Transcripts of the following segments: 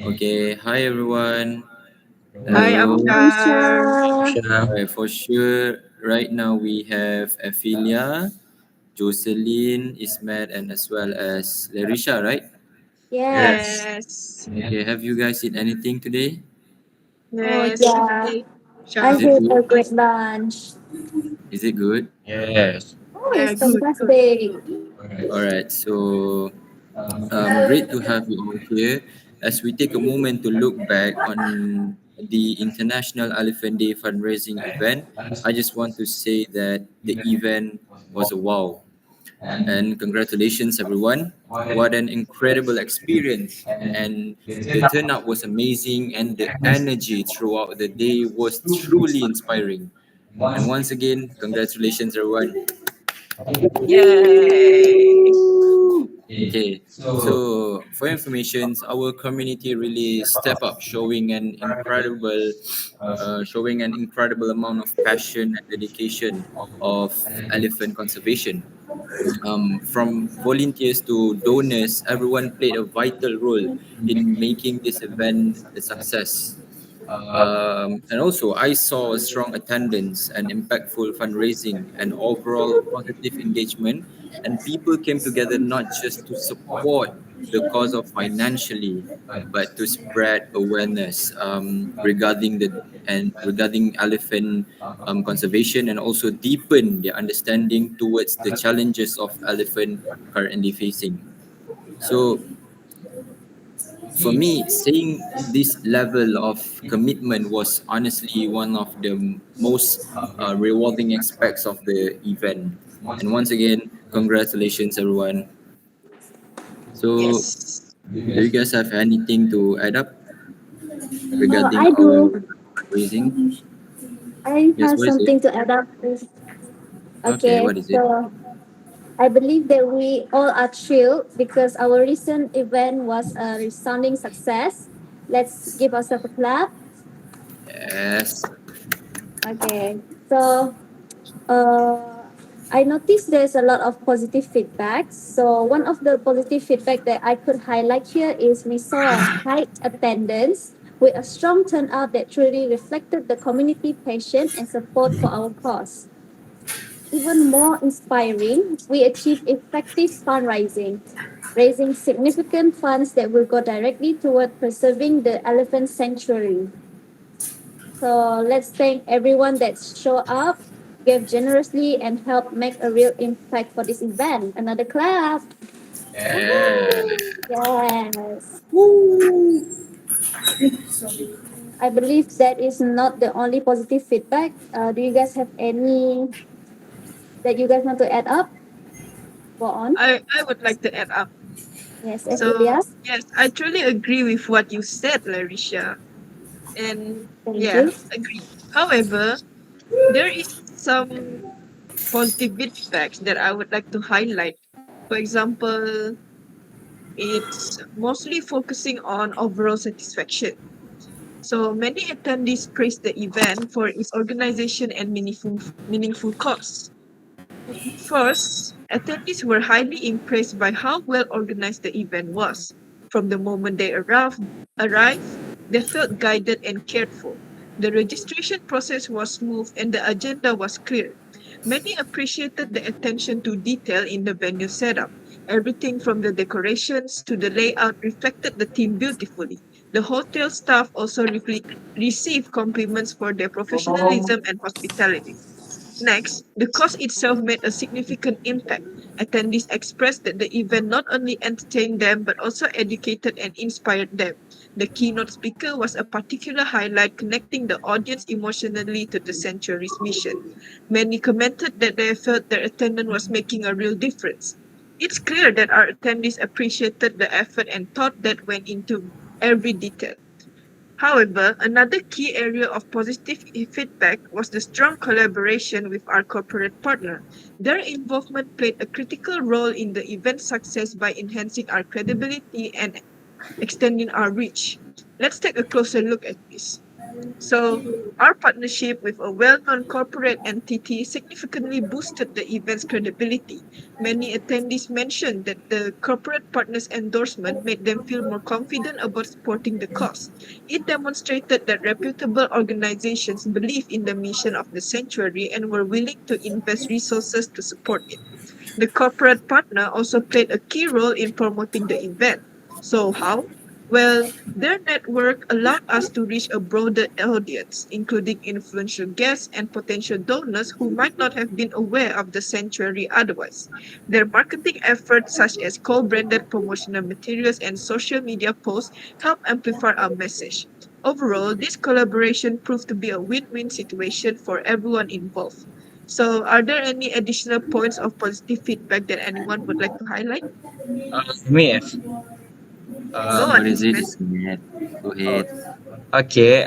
Okay, hi everyone. Hi, Hello, Hello. Amshar. Sha. Alright, for sure, right now we have Ophelia, Jocelyn, Ismet, and as well as Larisha, right? Yes. Yes. Yes. Okay, have you guys eaten anything today? Oh, Yes. yeah. Okay. I Is Sham. it had good? a great lunch. Is it good? Yes. Oh, Yeah, it's good, good. fantastic. Alright, so great to have you all here. As we take a moment to look back on the International Elephant Day fundraising event, I just want to say that the event was a wow. And congratulations, everyone. What an incredible experience. And the turnout was amazing, and the energy throughout the day was truly inspiring. And once again, congratulations, everyone. Yay. Okay, so for information, our community really step up, showing an incredible amount of passion and dedication of elephant conservation. From volunteers to donors, everyone played a vital role in making this event a success. And also, I saw a strong attendance and impactful fundraising and overall positive engagement. And people came together not just to support the cause of financially, but to spread awareness regarding elephant conservation, and also deepen their understanding towards the challenges of elephant currently facing. So for me, seeing this level of commitment was honestly one of the most rewarding aspects of the event. And once again, congratulations, everyone. So, Yes. do you guys have anything to add up regarding I our do. raising? I Yes, have what is it? something to add up with. Okay, Okay, what is it? so I believe that we all are thrilled because our recent event was a resounding success. Let's give ourselves a clap. Yes. Okay, so uh, I noticed there's a lot of positive feedback. So one of the positive feedback that I could highlight here is we saw a high attendance with a strong turnout that truly reflected the community passion and support for our cause. Even more inspiring, we achieved effective fundraising, raising significant funds that will go directly toward preserving the elephant sanctuary. So let's thank everyone that showed up, gave generously, and helped make a real impact for this event. Another clap. Yeah. Yes. I believe that is not the only positive feedback. Do you guys have any that you guys want to add up? Go on. I would like to add up. Yes, So, Emilia. yes, I truly agree with what you said, Larisha. And Thank yeah, you. agree. However, there is some positive feedbacks that I would like to highlight. For example, it's mostly focusing on overall satisfaction. So many attendees praised the event for its organization and meaningful cause. First, attendees were highly impressed by how well organized the event was. From the moment they arrived, they felt guided and cared for. The registration process was smooth and the agenda was clear. Many appreciated the attention to detail in the venue setup. Everything from the decorations to the layout reflected the theme beautifully. The hotel staff also received compliments for their professionalism and hospitality. Next, the course itself made a significant impact. Attendees expressed that the event not only entertained them but also educated and inspired them. The keynote speaker was a particular highlight, connecting the audience emotionally to the sanctuary's mission. Many commented that they felt their attendance was making a real difference. It's clear that our attendees appreciated the effort and thought that went into every detail. However, another key area of positive feedback was the strong collaboration with our corporate partner. Their involvement played a critical role in the event's success by enhancing our credibility and extending our reach. Let's take a closer look at this. So, our partnership with a well known corporate entity significantly boosted the event's credibility. Many attendees mentioned that the corporate partner's endorsement made them feel more confident about supporting the cause. It demonstrated that reputable organizations believe in the mission of the sanctuary and were willing to invest resources to support it. The corporate partner also played a key role in promoting the event. So, how? Well, their network allowed us to reach a broader audience, including influential guests and potential donors who might not have been aware of the sanctuary otherwise. Their marketing efforts, such as co branded promotional materials and social media posts, help amplify our message. Overall, this collaboration proved to be a win win situation for everyone involved. So, are there any additional points of positive feedback that anyone would like to highlight? Me, F. Go Um, on, What is it? Ismet. It's Matt. Go oh, ahead. okay.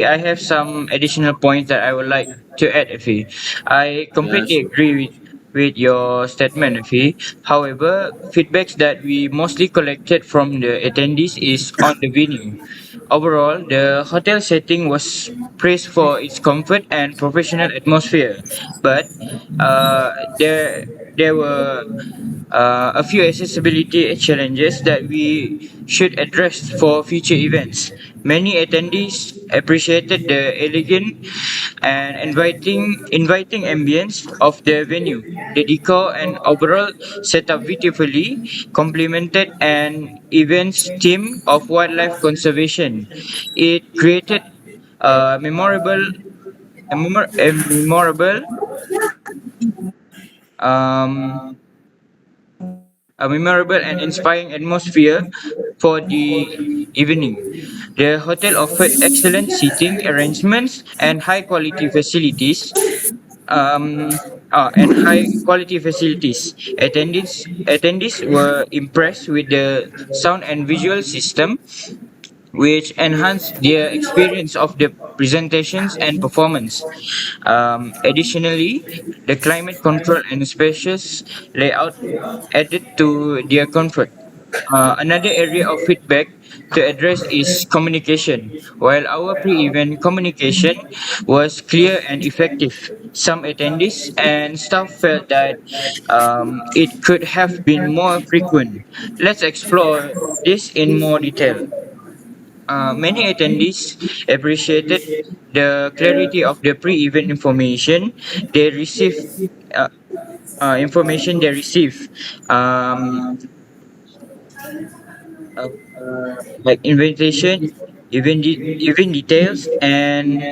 I have some additional points that I would like to add, Effie. I Yeah, completely sure. agree with your statement, Effie. However, feedbacks that we mostly collected from the attendees is on the venue. Overall, the hotel setting was praised for its comfort and professional atmosphere, but uh, there there were a few accessibility challenges that we should address for future events. Many attendees appreciated the elegant and inviting ambience of the venue. The decor and overall setup beautifully complemented an event's theme of wildlife conservation. It created a memorable um, a memorable and inspiring atmosphere for the evening. The hotel offered excellent seating arrangements and high quality facilities. And high quality facilities. Attendees were impressed with the sound and visual system, which enhanced their experience of the presentations and performance. Additionally, the climate control and spacious layout added to their comfort. Another area of feedback to address is communication. While our pre event communication was clear and effective, some attendees and staff felt that it could have been more frequent. Let's explore this in more detail. Many attendees appreciated the clarity of the pre-event they received. Uh, Information they receive, um, uh, like invitation, event details, and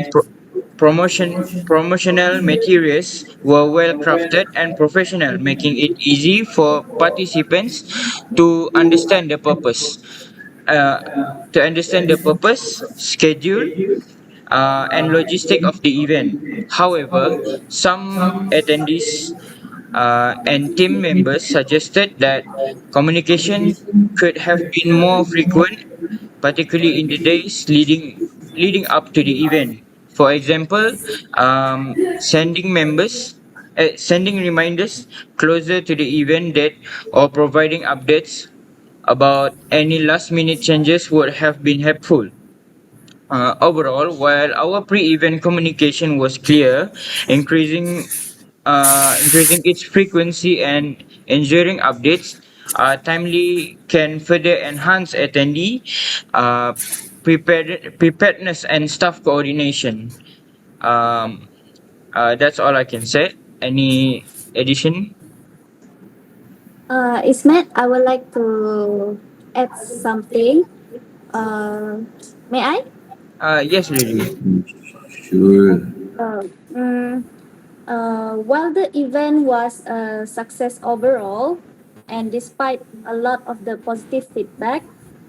promotional materials were well crafted and professional, making it easy for participants to understand the purpose. Uh, schedule, and logistic of the event. However, some attendees and team members suggested that communication could have been more frequent, particularly in the days leading up to the event. For example, sending reminders closer to the event date or providing updates about any last minute changes would have been helpful. Overall, while our pre-event communication was clear, increasing increasing its frequency and ensuring updates timely can further enhance attendee uh, preparedness and staff coordination. Um, that's all I can say. Any addition? Ismet, I would like to add something. Uh, may I? Yes, Lily. Sure. Uh, mm, while the event was a success overall, and despite a lot of the positive feedback,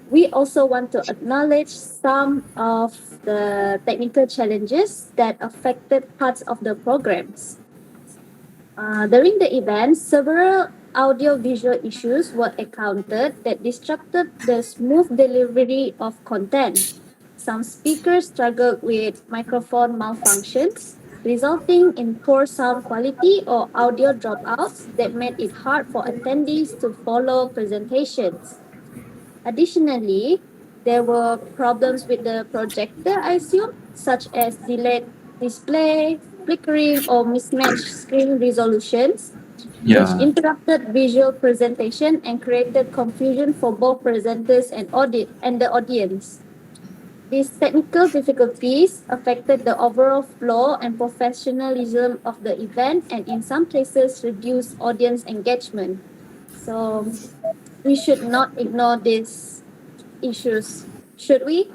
we also want to acknowledge some of the technical challenges that affected parts of the programs. During the event, several audio-visual issues were encountered that disrupted the smooth delivery of content. Some speakers struggled with microphone malfunctions, resulting in poor sound quality or audio dropouts that made it hard for attendees to follow presentations. Additionally, There were problems with the projector, I assume, such as delayed display, flickering, or mismatched screen resolutions, which Yeah. interrupted visual presentation and created confusion for both presenters and the audience. These technical difficulties affected the overall flow and professionalism of the event and in some cases reduced audience engagement. So we should not ignore these issues, should we?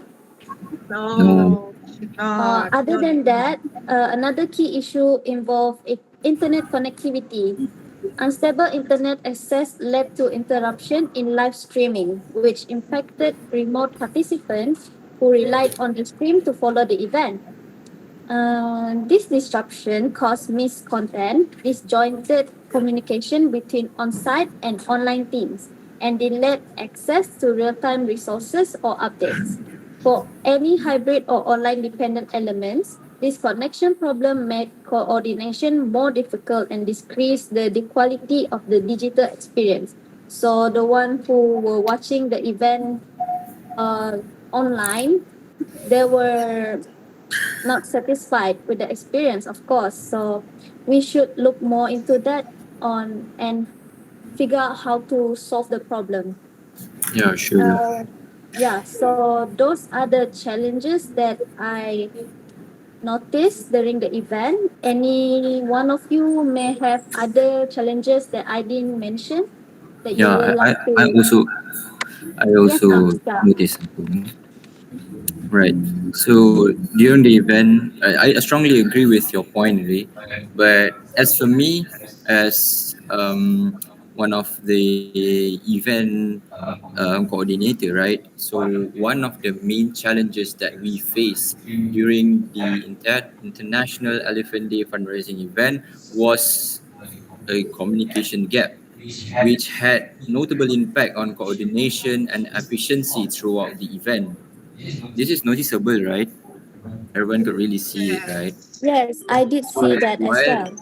No. No, should not. Other No, than that, another key issue involved internet connectivity. Unstable internet access led to interruption in live streaming, which impacted remote participants who relied on the stream to follow the event. This disruption caused missed content, disjointed communication between on-site and online teams, and delayed access to real-time resources or updates. For any hybrid or online dependent elements, this connection problem made coordination more difficult and decreased the quality of the digital experience. So the one who were watching the event uh, online, they were not satisfied with the experience, of course. So we should look more into that on and figure out how to solve the problem. Yeah, sure. Uh, yeah, so those are the challenges that I noticed during the event. Any one of you may have other challenges that I didn't mention that you Yeah, would I, like I I to. also I Yes, also Amska. noticed something. Right. So during the event, I strongly agree with your point, Ray. But as for me, as one of the event coordinator, right? So one of the main challenges that we face during the International Elephant Day fundraising event was a communication gap, which had notable impact on coordination and efficiency throughout the event. This is noticeable, right? Everyone could really see it, right? yes. Yes, I did see that as While well.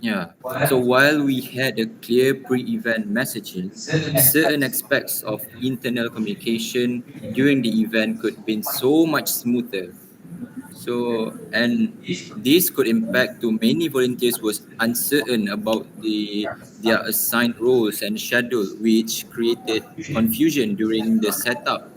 yeah, so while we had a clear pre-event messaging, certain aspects of internal communication during the event could be so much smoother. So, and this could impact to many volunteers was uncertain about their assigned roles and schedule, which created confusion during the setup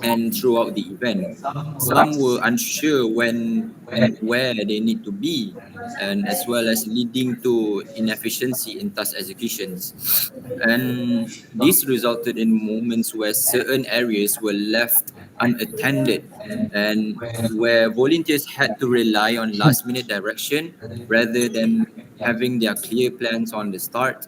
and throughout the event. Some were unsure when and where they need to be, and as well as leading to inefficiency in task executions. And this resulted in moments where certain areas were left unattended and where volunteers had to rely on last minute direction rather than having their clear plans on the start.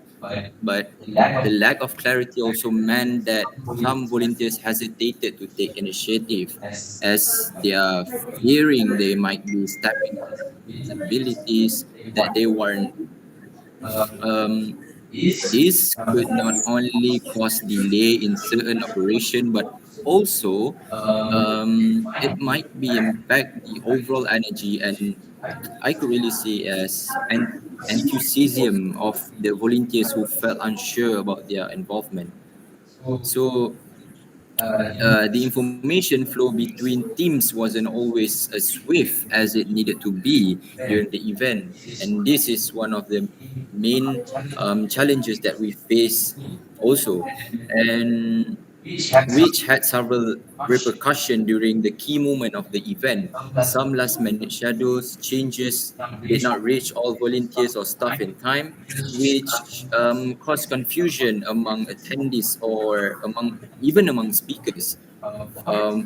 But the lack of clarity also meant that some volunteers hesitated to take initiative as they are fearing they might be stepping on responsibilities that they weren't. Um, this could not only cause delay in certain operation, but also it might be impact the overall energy and I could really see as an enthusiasm of the volunteers who felt unsure about their involvement. So the information flow between teams wasn't always as swift as it needed to be during the event, and this is one of the main challenges that we face also, and which had several repercussions during the key moment of the event. Some last-minute schedules changes did not reach all volunteers or staff in time, which caused confusion among attendees or among speakers.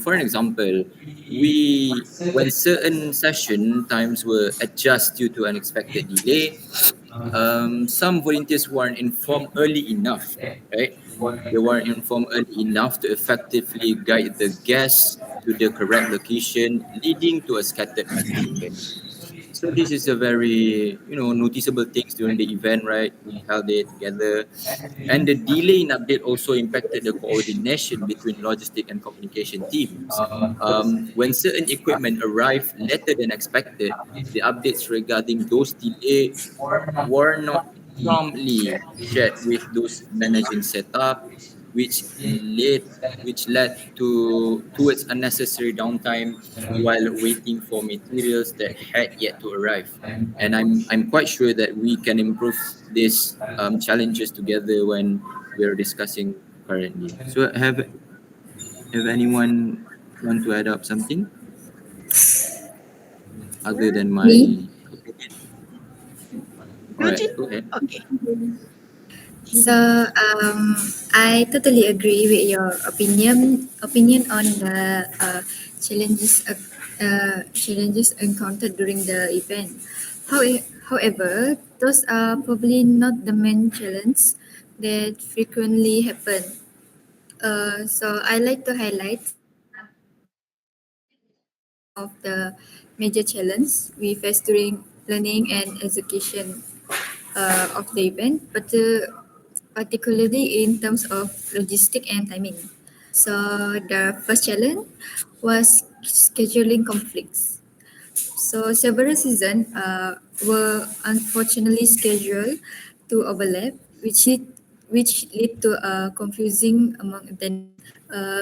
For an example, we when certain session times were adjusted due to unexpected delay, some volunteers weren't informed early enough, right? They weren't informed early enough to effectively guide the guests to the correct location, leading to a scattered participant. So this is a very noticeable things during the event, right? We held it together, and the delay in update also impacted the coordination between logistic and communication teams. When certain equipment arrived later than expected, the updates regarding those delay were not promptly shared with those managing setup, which led which led to towards unnecessary downtime while waiting for materials that had yet to arrive. And I'm quite sure that we can improve these challenges together when we're discussing currently. So have anyone want to add up something other than Me? my opinion? All right, Bridget? go ahead. Okay. So I totally agree with your opinion on the challenges encountered during the event. However, those are probably not the main challenge that frequently happen. So I like to highlight of the major challenge we face during planning and execution of the event, but particularly in terms of logistic and timing. So the first challenge was scheduling conflicts. So several seasons were unfortunately scheduled to overlap, which lead to confusing among attendants.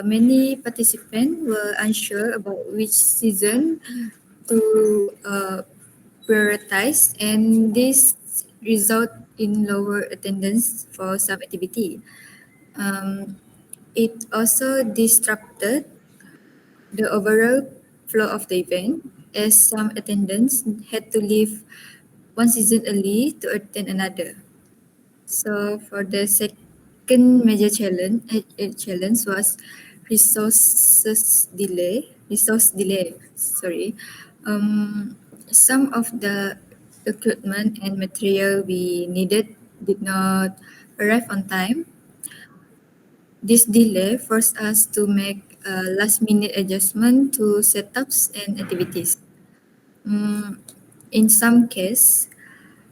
Many participants were unsure about which season to prioritize, and this result in lower attendance for some activity. Um, it also disrupted the overall flow of the event, as some attendants had to leave one season early to attend another. So for the second major challenge was resource delay. Sorry, some of the equipment and material we needed did not arrive on time. This delay forced us to make a last-minute adjustment to setups and activities. Mm, in some cases,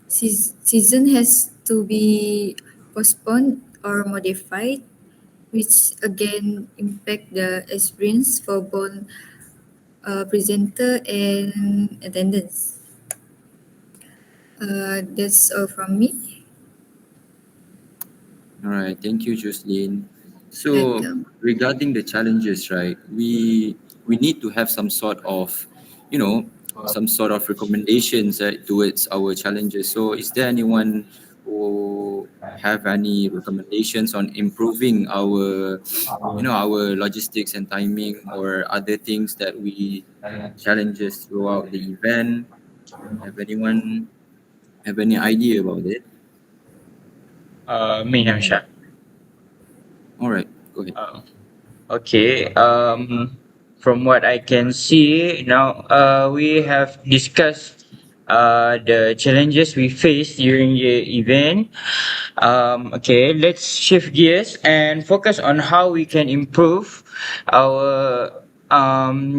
season has to be postponed or modified, which again impact the experience for both presenter and attendance. That's all from me. All right, thank you, Jocelyn. So Welcome. regarding the challenges, right, we need to have some sort of, you know, some sort of recommendations towards our challenges. So is there anyone who have any recommendations on improving our, our logistics and timing or other things that we challenges throughout the event? Have anyone have any idea about it? Me, Namsha. All right, go ahead. Uh, okay. From what I can see now, we have discussed the challenges we faced during the event. Okay, let's shift gears and focus on how we can improve our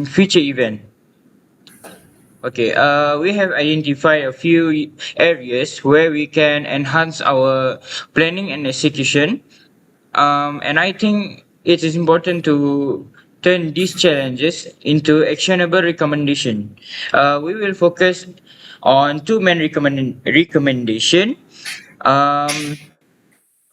future event. Okay, we have identified a few areas where we can enhance our planning and execution. And I think it is important to turn these challenges into actionable recommendation. We will focus on two main recommendation. Um,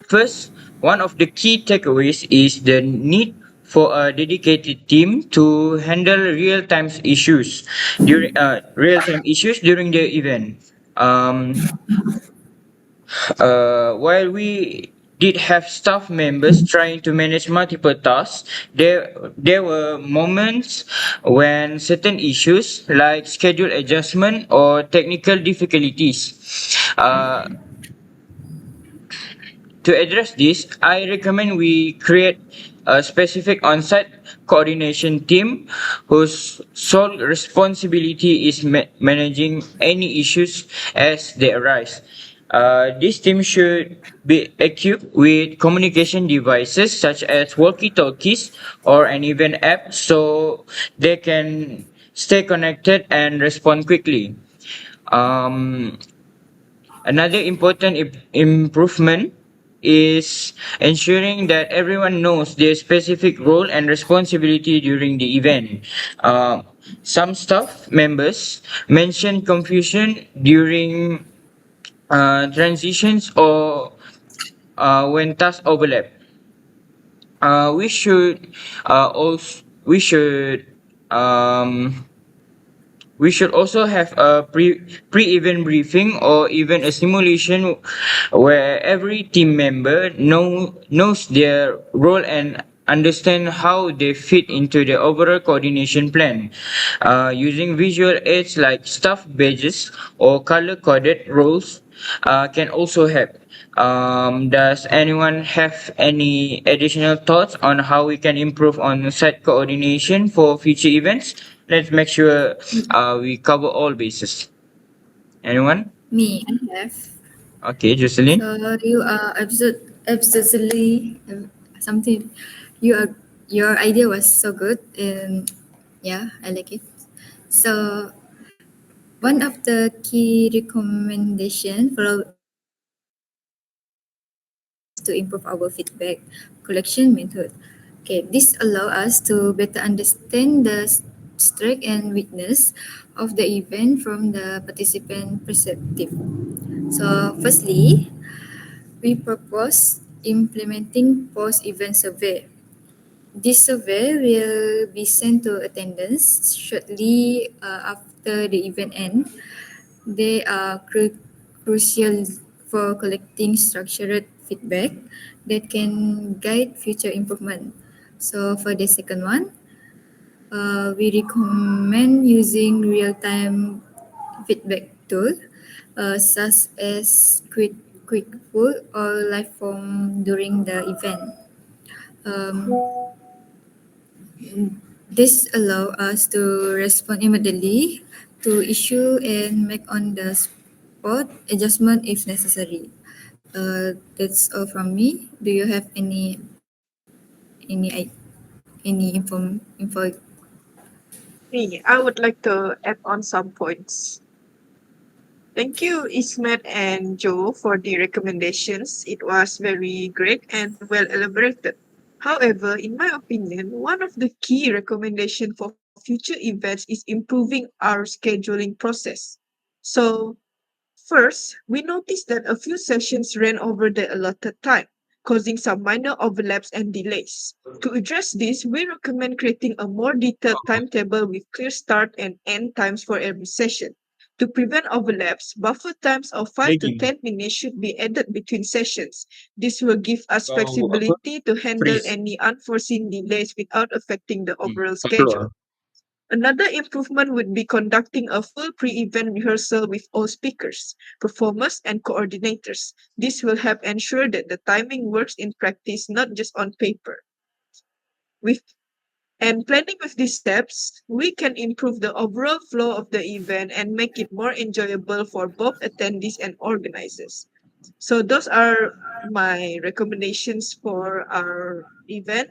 First, one of the key takeaways is the need for a dedicated team to handle real-time issues during the event. Um, while we did have staff members trying to manage multiple tasks, there were moments when certain issues like schedule adjustment or technical difficulties uh, to address this, I recommend we create a specific on-site coordination team whose sole responsibility is managing any issues as they arise. This team should be equipped with communication devices such as walkie-talkies or an event app so they can stay connected and respond quickly. Um, Another important improvement is ensuring that everyone knows their specific role and responsibility during the event. Uh, some staff members mentioned confusion during transitions or when tasks overlap. We should also we should also have a pre-event briefing or even a simulation where every team member knows their role and understand how they fit into the overall coordination plan. Using visual aids like staff badges or color-coded roles can also help. Does anyone have any additional thoughts on how we can improve on site coordination for future events? Let's make sure we cover all bases. Anyone? Me, I have. Okay, Jocelyn. So you are absolutely something. You are your idea was so good, and yeah, I like it. So one of the key recommendation is to improve our feedback collection method. Okay, this allow us to better understand the strength and weakness of the event from the participant perspective. So, firstly, we propose implementing post-event survey. This survey will be sent to attendants shortly after the event end. They are crucial for collecting structured feedback that can guide future improvement. So for the second one, we recommend using real-time feedback tool such as quick pull or live form during the event. Um, this allow us to respond immediately to issue and make on the spot adjustment if necessary. That's all from me. Do you have any info? Me, I would like to add on some points. Thank you, Ismet and Joe, for the recommendations. It was very great and well elaborated. However, in my opinion, one of the key recommendations for future events is improving our scheduling process. So, first, we noticed that a few sessions ran over the allotted time, causing some minor overlaps and delays. To address this, we recommend creating a more detailed timetable with clear start and end times for every session. To prevent overlaps, buffer times of 5 to Lagging. 10 minutes should be added between sessions. This will give us Kau apa? flexibility to handle Freeze. any unforeseen delays without affecting the overall Kau keluar. schedule. Another improvement would be conducting a full pre-event rehearsal with all speakers, performers, and coordinators. This will help ensure that the timing works in practice, not just on paper. With and planning with these steps, we can improve the overall flow of the event and make it more enjoyable for both attendees and organizers. So those are my recommendations for our event.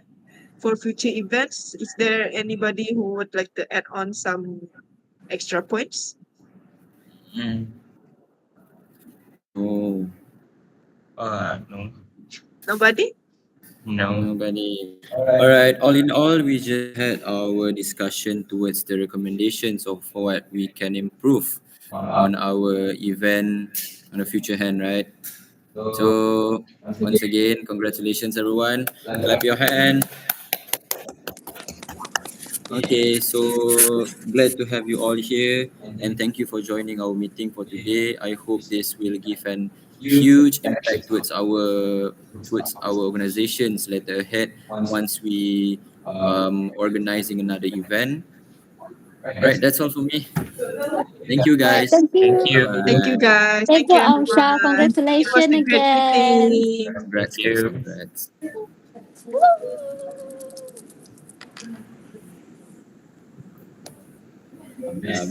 For future events, is there anybody who would like to add on some extra points? Hmm. Oh, No. Nobody? No. nobody. All right. All in all, we just had our discussion towards the recommendations of what we can improve on our event on the future hand, right? So once again, congratulations everyone. Clap your hand. Okay, so glad to have you all here and thank you for joining our meeting for today. I hope this will give an huge impact towards our organizations later ahead once we organizing another event. Right, that's all for me. Thank you Alright, guys. thank Thank you. you. Bye Thank you, bye. guys. Thank Thank you, you, Amsha. everyone. It was Congratulations a great again. meeting. Congrats Thank guys, you. congrats. Woo! Habis.